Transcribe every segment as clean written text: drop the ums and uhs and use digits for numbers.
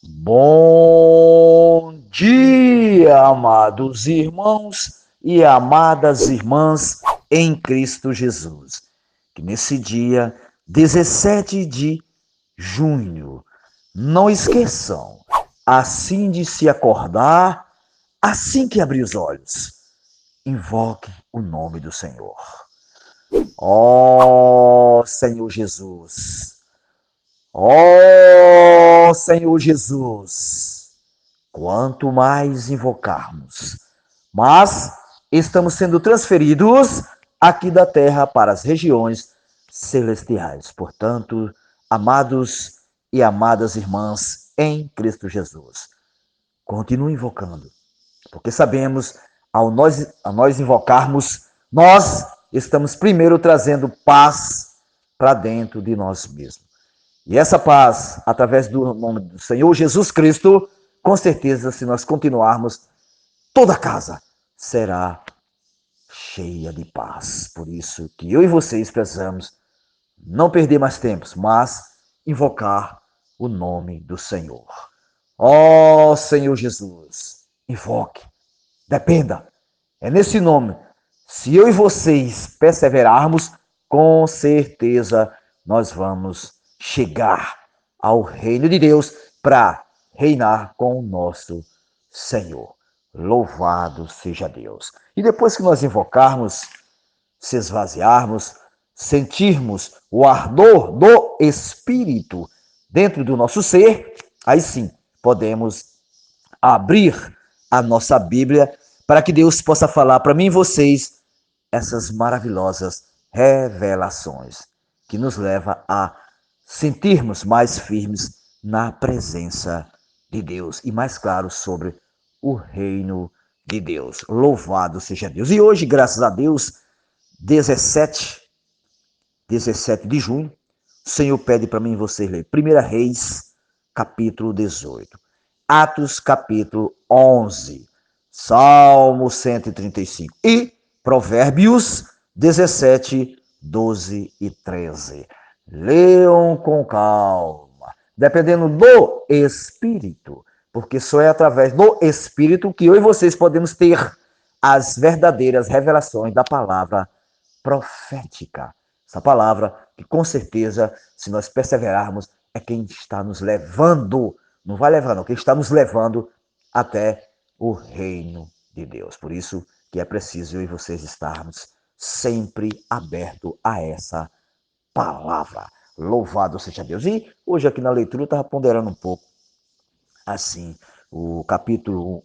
Bom dia, amados irmãos e amadas irmãs em Cristo Jesus. Que nesse dia 17 de junho, não esqueçam, assim de se acordar, assim que abrir os olhos, invoque o nome do Senhor. Ó Senhor Jesus, ó Senhor Jesus. Quanto mais invocarmos, mas estamos sendo transferidos aqui da terra para as regiões celestiais. Portanto, amados e amadas irmãs em Cristo Jesus, continue invocando, porque sabemos, ao nós invocarmos, nós estamos primeiro trazendo paz para dentro de nós mesmos. E essa paz, através do nome do Senhor Jesus Cristo, com certeza, se nós continuarmos, toda a casa será cheia de paz. Por isso que eu e vocês precisamos não perder mais tempo, mas invocar o nome do Senhor. Ó Senhor Jesus, invoque, dependa. É nesse nome. Se eu e vocês perseverarmos, com certeza nós vamos chegar ao reino de Deus para reinar com o nosso Senhor. Louvado seja Deus. E depois que nós invocarmos, se esvaziarmos, sentirmos o ardor do Espírito dentro do nosso ser, aí sim podemos abrir a nossa Bíblia para que Deus possa falar para mim e vocês essas maravilhosas revelações que nos leva a sentirmos mais firmes na presença de Deus e mais claro sobre o reino de Deus. Louvado seja Deus. E hoje, graças a Deus, 17, 17 de junho, o Senhor pede para mim e vocês ler 1 Reis, capítulo 18. Atos, capítulo 11. Salmo 135. E Provérbios 17, 12 e 13. Leiam com calma, dependendo do Espírito, porque só é através do Espírito que eu e vocês podemos ter as verdadeiras revelações da palavra profética. Essa palavra que, com certeza, se nós perseverarmos, é quem está nos levando, não vai levar não, quem está nos levando até o reino de Deus. Por isso que é preciso eu e vocês estarmos sempre abertos a essa palavra. Louvado seja Deus. E hoje aqui na leitura eu estava ponderando um pouco, assim, o capítulo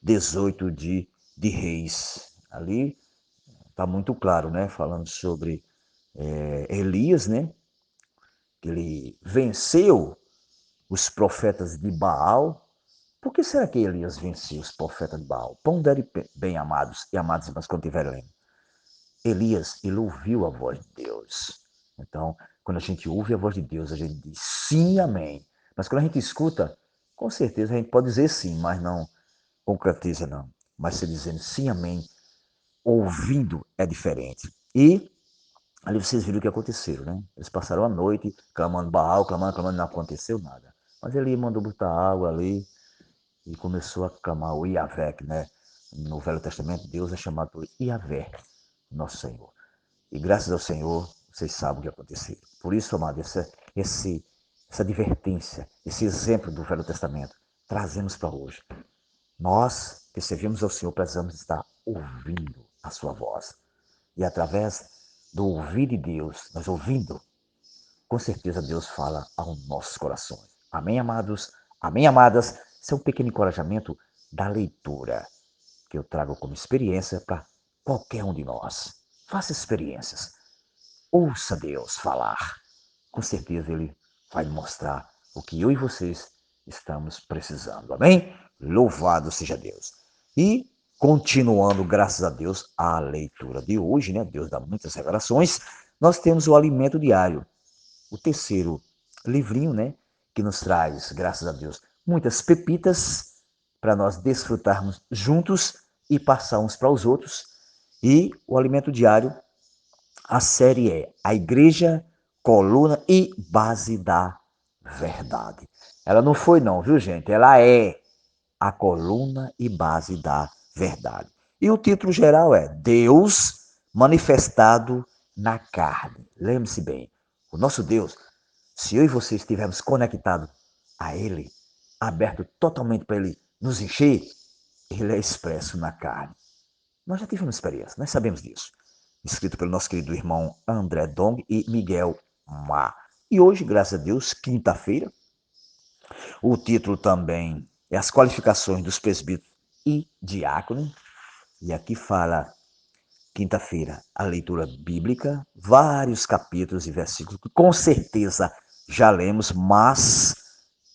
18 de Reis. Ali está muito claro, né? Falando sobre Elias, né? Que ele venceu os profetas de Baal. Por que será que Elias venceu os profetas de Baal? Pondere bem, amados e amadas irmãs, quando estiver lendo. Elias, ele ouviu a voz de Deus. Então, quando a gente ouve a voz de Deus, a gente diz sim, amém. Mas quando a gente escuta, com certeza a gente pode dizer sim, mas não concretiza, não. Mas se dizendo sim, amém, ouvindo é diferente. E ali vocês viram o que aconteceu, né? Eles passaram a noite clamando Baal, clamando, não aconteceu nada. Mas ele mandou botar água ali e começou a clamar o Iavé, né? No Velho Testamento, Deus é chamado por Iavé, nosso Senhor. E graças ao Senhor, vocês sabem o que aconteceu. Por isso, amado, essa advertência, esse exemplo do Velho Testamento, trazemos para hoje. Nós que servimos ao Senhor precisamos estar ouvindo a sua voz. E através do ouvir de Deus, nós ouvindo, com certeza Deus fala aos nossos corações. Amém, amados? Amém, amadas? Esse é um pequeno encorajamento da leitura que eu trago como experiência para qualquer um de nós. Faça experiências. Ouça Deus falar. Com certeza Ele vai mostrar o que eu e vocês estamos precisando. Amém? Louvado seja Deus. E continuando, graças a Deus, a leitura de hoje, né? Deus dá muitas revelações. Nós temos o alimento diário, o terceiro livrinho, né? Que nos traz, graças a Deus, muitas pepitas para nós desfrutarmos juntos e passar uns para os outros. E o alimento diário, a série é A Igreja, Coluna e Base da verdade. Ela não foi não, viu gente? Ela é a coluna e base da verdade. E o título geral é Deus manifestado na carne. Lembre-se bem, o nosso Deus, se eu e você estivermos conectados a Ele, aberto totalmente para Ele nos encher, Ele é expresso na carne. Nós já tivemos experiência, nós sabemos disso. Escrito pelo nosso querido irmão André Dong e Miguel Ma. E hoje, graças a Deus, quinta-feira, o título também é As Qualificações dos Presbíteros e Diáconos. E aqui fala, quinta-feira, a leitura bíblica, vários capítulos e versículos que com certeza já lemos, mas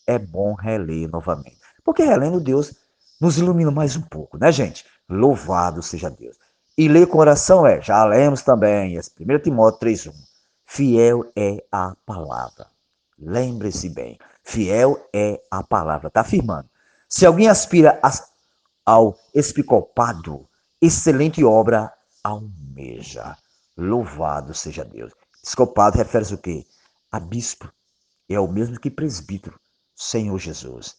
é bom reler novamente. Porque relendo, Deus nos ilumina mais um pouco, né, gente? Louvado seja Deus. E ler com oração já lemos também, 1 Timóteo 3,1. Fiel é a palavra. Lembre-se bem, fiel é a palavra. Está afirmando. Se alguém aspira ao episcopado, excelente obra almeja. Louvado seja Deus. Episcopado refere-se o quê? A bispo. É o mesmo que presbítero. Senhor Jesus.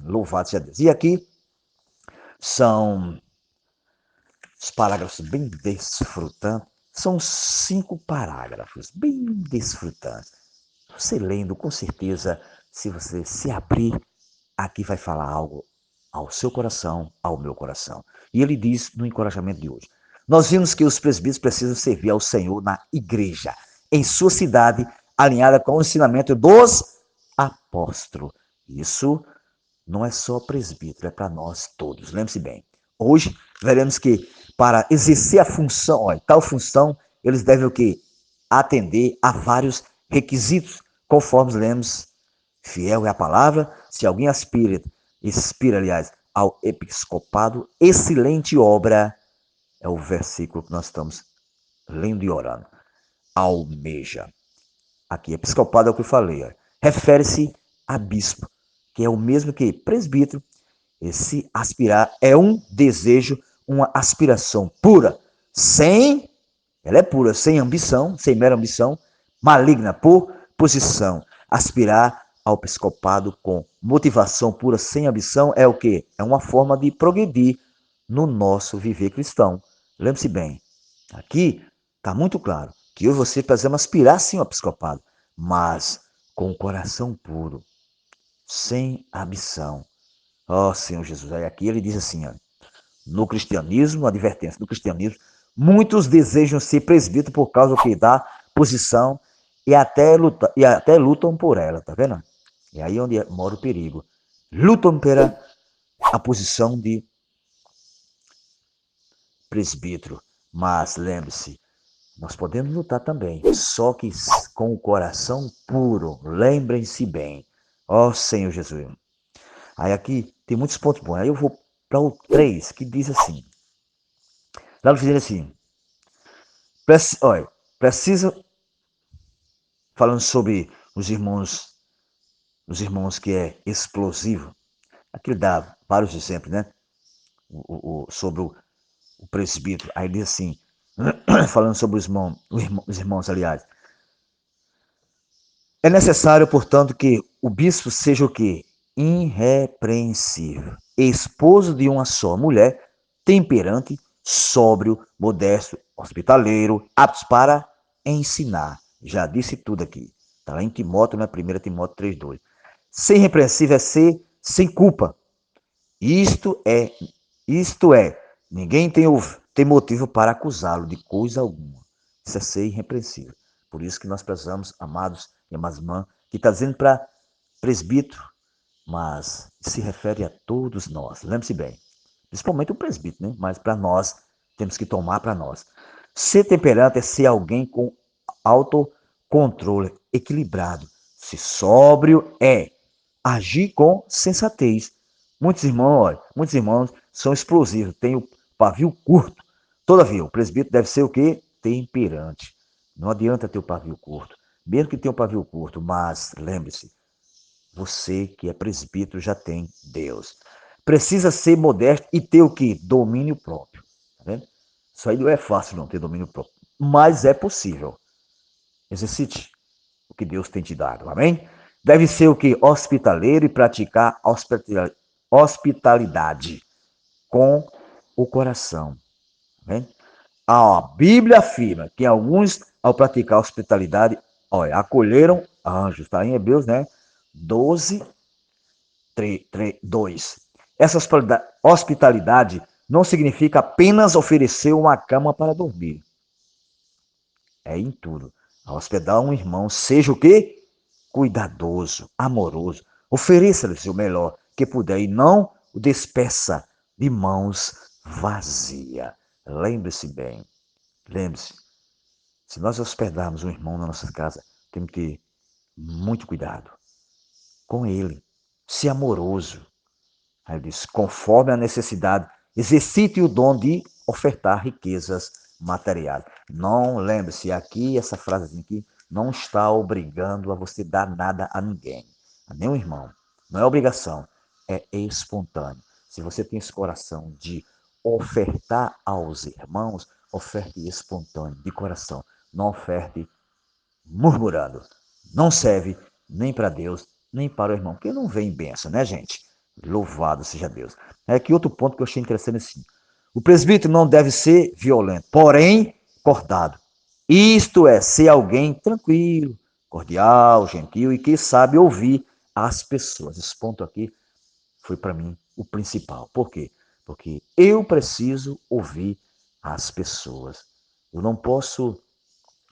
Louvado seja Deus. E aqui são os parágrafos bem desfrutantes. São 5 parágrafos bem desfrutantes. Você lendo, com certeza, se você se abrir, aqui vai falar algo ao seu coração, ao meu coração. E ele diz no encorajamento de hoje: nós vimos que os presbíteros precisam servir ao Senhor na igreja, em sua cidade, alinhada com o ensinamento dos apóstolos. Isso não é só presbítero, é para nós todos. Lembre-se bem. Hoje, veremos que para exercer a função, tal função, eles devem o quê? Atender a vários requisitos, conforme lemos. Fiel é a palavra. Se alguém aspira, aliás, ao episcopado, excelente obra, é o versículo que nós estamos lendo e orando. Almeja. Aqui, episcopado é o que eu falei. Refere-se a bispo, que é o mesmo que presbítero. Esse aspirar é um desejo, uma aspiração pura, ela é pura, sem ambição, sem mera ambição, maligna, por posição. Aspirar ao episcopado com motivação pura, sem ambição, é o quê? É uma forma de progredir no nosso viver cristão. Lembre-se bem, aqui está muito claro que eu e você precisamos aspirar sim ao episcopado, mas com o coração puro, sem ambição. Ó Senhor Jesus, aí aqui ele diz assim, ó, no cristianismo, advertência, no cristianismo, muitos desejam ser presbítero por causa que da posição e até lutam por ela, tá vendo? E aí onde mora o perigo. Lutam pela a posição de presbítero, mas lembre-se, nós podemos lutar também, só que com o coração puro, lembrem-se bem. Ó Senhor Jesus. Aí aqui tem muitos pontos bons. Aí eu vou para o 3, que diz assim. Lá no final assim. Olha, precisa, falando sobre os irmãos que é explosivo. Aqui ele dá vários exemplos, né? Sobre o presbítero. Aí diz assim, falando sobre os irmãos, aliás. É necessário, portanto, que o bispo seja o quê? Irrepreensível, esposo de uma só mulher, temperante, sóbrio, modesto, hospitaleiro, apto para ensinar. Já disse tudo aqui. Está lá em Timóteo, né? 1 Timóteo 3,2. Sem repreensível é ser sem culpa. Isto é, ninguém tem motivo para acusá-lo de coisa alguma. Isso é ser irrepreensível. Por isso que nós precisamos, amados e amadas irmãs, que está dizendo para presbítero, mas se refere a todos nós. Lembre-se bem, principalmente o presbítero, né? Mas para nós, temos que tomar para nós. Ser temperante é ser alguém com autocontrole, equilibrado. Se sóbrio é agir com sensatez. Muitos irmãos são explosivos, têm o pavio curto. Todavia, o presbítero deve ser o quê? Temperante. Não adianta ter o pavio curto. Mesmo que tenha o pavio curto, mas lembre-se, você que é presbítero já tem Deus. Precisa ser modesto e ter o quê? Domínio próprio. Tá vendo? Isso aí não é fácil não ter domínio próprio, mas é possível. Exercite o que Deus tem te dado, amém? Deve ser o quê? Hospitaleiro e praticar hospitalidade com o coração. Né? A Bíblia afirma que alguns, ao praticar hospitalidade, olha, acolheram anjos, está em Hebreus, né? 12, 2. Essa hospitalidade não significa apenas oferecer uma cama para dormir. É em tudo. A hospedar um irmão, seja o quê? Cuidadoso, amoroso. Ofereça-lhe o melhor que puder e não o despeça de mãos vazias. Lembre-se bem, lembre-se, se nós hospedarmos um irmão na nossa casa, temos que ter muito cuidado com ele, ser amoroso. Aí ele diz, conforme a necessidade, exercite o dom de ofertar riquezas materiais. Não, lembre-se, aqui, essa frase aqui, não está obrigando a você dar nada a ninguém, a nenhum irmão. Não é obrigação, é espontâneo. Se você tem esse coração de ofertar aos irmãos, oferte espontâneo, de coração. Não oferte murmurando. Não serve nem para Deus, nem para o irmão, porque não vem benção, né, gente? Louvado seja Deus. É aqui outro ponto que eu achei interessante assim. O presbítero não deve ser violento, porém cortado. Isto é, ser alguém tranquilo, cordial, gentil e que sabe ouvir as pessoas. Esse ponto aqui foi para mim o principal. Por quê? Porque eu preciso ouvir as pessoas. Eu não posso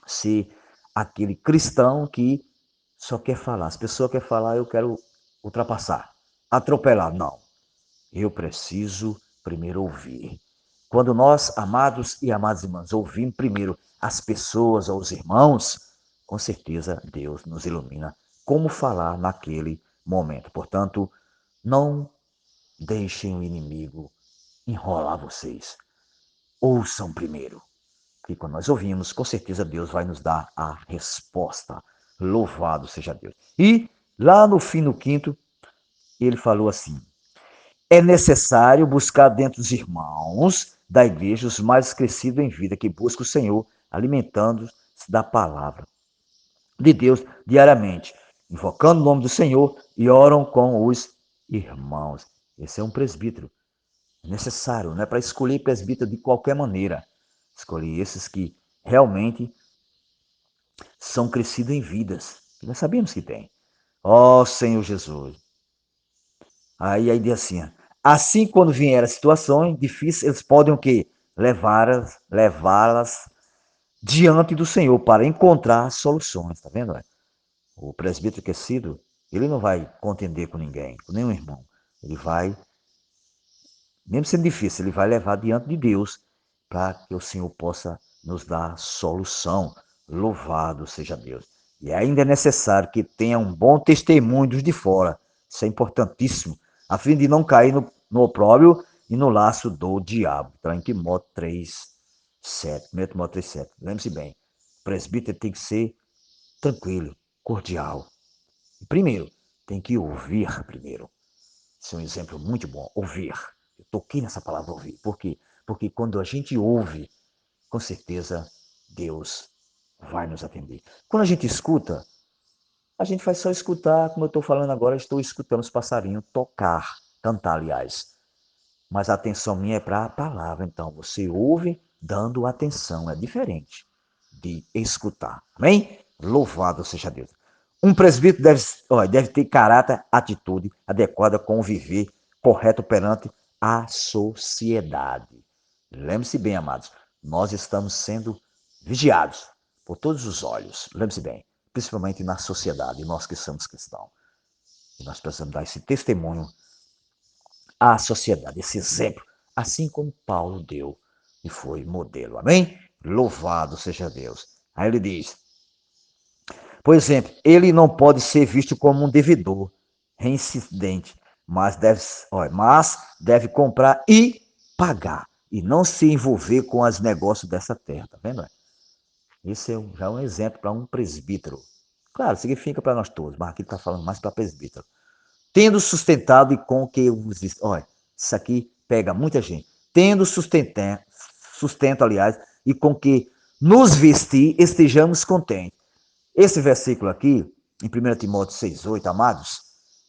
ser aquele cristão que só quer falar. As pessoas querem falar, eu quero ultrapassar, atropelar. Não. Eu preciso primeiro ouvir. Quando nós, amados e amadas irmãs, ouvimos primeiro as pessoas ou os irmãos, com certeza Deus nos ilumina como falar naquele momento. Portanto, não deixem o inimigo enrolar vocês. Ouçam primeiro. E quando nós ouvimos, com certeza Deus vai nos dar a resposta. Louvado seja Deus. E lá no fim, no quinto, ele falou assim: é necessário buscar dentro dos irmãos da igreja os mais crescidos em vida, que buscam o Senhor, alimentando-se da palavra de Deus diariamente, invocando o nome do Senhor e oram com os irmãos. Esse é um presbítero necessário, não é para escolher presbítero de qualquer maneira. Escolher esses que realmente são crescidos em vidas. Nós sabemos que tem. Ó Senhor Jesus. Aí diz assim quando vierem situações difíceis, eles podem o quê? Levá-las diante do Senhor para encontrar soluções, tá vendo? O presbítero crescido, ele não vai contender com ninguém, com nenhum irmão. Ele vai, mesmo sendo difícil, ele vai levar diante de Deus para que o Senhor possa nos dar solução. Louvado seja Deus. E ainda é necessário que tenha um bom testemunho dos de fora. Isso é importantíssimo, a fim de não cair no opróbrio e no laço do diabo. Está em Timóteo 3:7. 1 Timóteo 3:7. Lembre-se bem, o presbítero tem que ser tranquilo, cordial. E primeiro, tem que ouvir primeiro. Esse é um exemplo muito bom, ouvir. Eu toquei nessa palavra ouvir. Por quê? Porque quando a gente ouve, com certeza Deus vai nos atender. Quando a gente escuta, a gente vai só escutar, como eu estou falando agora, estou escutando os passarinhos tocar, cantar, aliás. Mas a atenção minha é para a palavra. Então, você ouve dando atenção. É diferente de escutar. Amém? Louvado seja Deus. Um presbítero deve ter caráter, atitude adequada com o viver correto perante a sociedade. Lembre-se bem, amados, nós estamos sendo vigiados por todos os olhos. Lembre-se bem, principalmente na sociedade, nós que somos cristãos. E nós precisamos dar esse testemunho à sociedade, esse exemplo, assim como Paulo deu e foi modelo. Amém? Louvado seja Deus. Aí ele diz, por exemplo, ele não pode ser visto como um devedor, reincidente, mas deve comprar e pagar, e não se envolver com os negócios dessa terra, tá vendo? Esse já é um exemplo para um presbítero. Claro, significa para nós todos, mas aqui está falando mais para presbítero. Tendo sustentado e com que olha, isso aqui pega muita gente. Tendo sustento, aliás, e com que nos vestir estejamos contentes. Esse versículo aqui em 1 Timóteo 6,8, amados,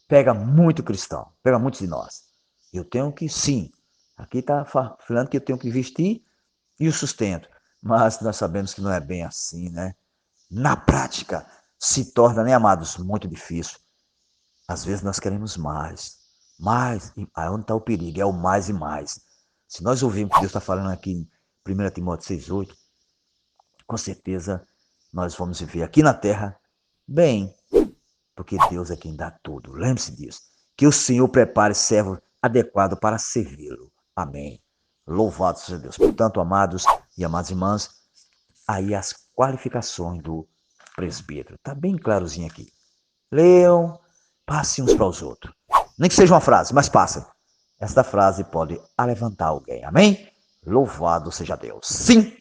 pega muito cristão, pega muitos de nós. Eu tenho que, sim, aqui está falando que eu tenho que vestir e o sustento, mas nós sabemos que não é bem assim, né? Na prática, se torna, né, amados, muito difícil. Às vezes nós queremos mais, e aí onde está o perigo? É o mais e mais. Se nós ouvirmos o que Deus está falando aqui em 1 Timóteo 6,8, com certeza nós vamos viver aqui na terra bem, porque Deus é quem dá tudo. Lembre-se disso. Que o Senhor prepare servo adequado para servi-lo. Amém. Louvado seja Deus. Portanto, amados e amadas irmãs, aí as qualificações do presbítero. Está bem clarozinho aqui. Leiam, passem uns para os outros. Nem que seja uma frase, mas passa. Esta frase pode alevantar alguém. Amém? Louvado seja Deus. Sim!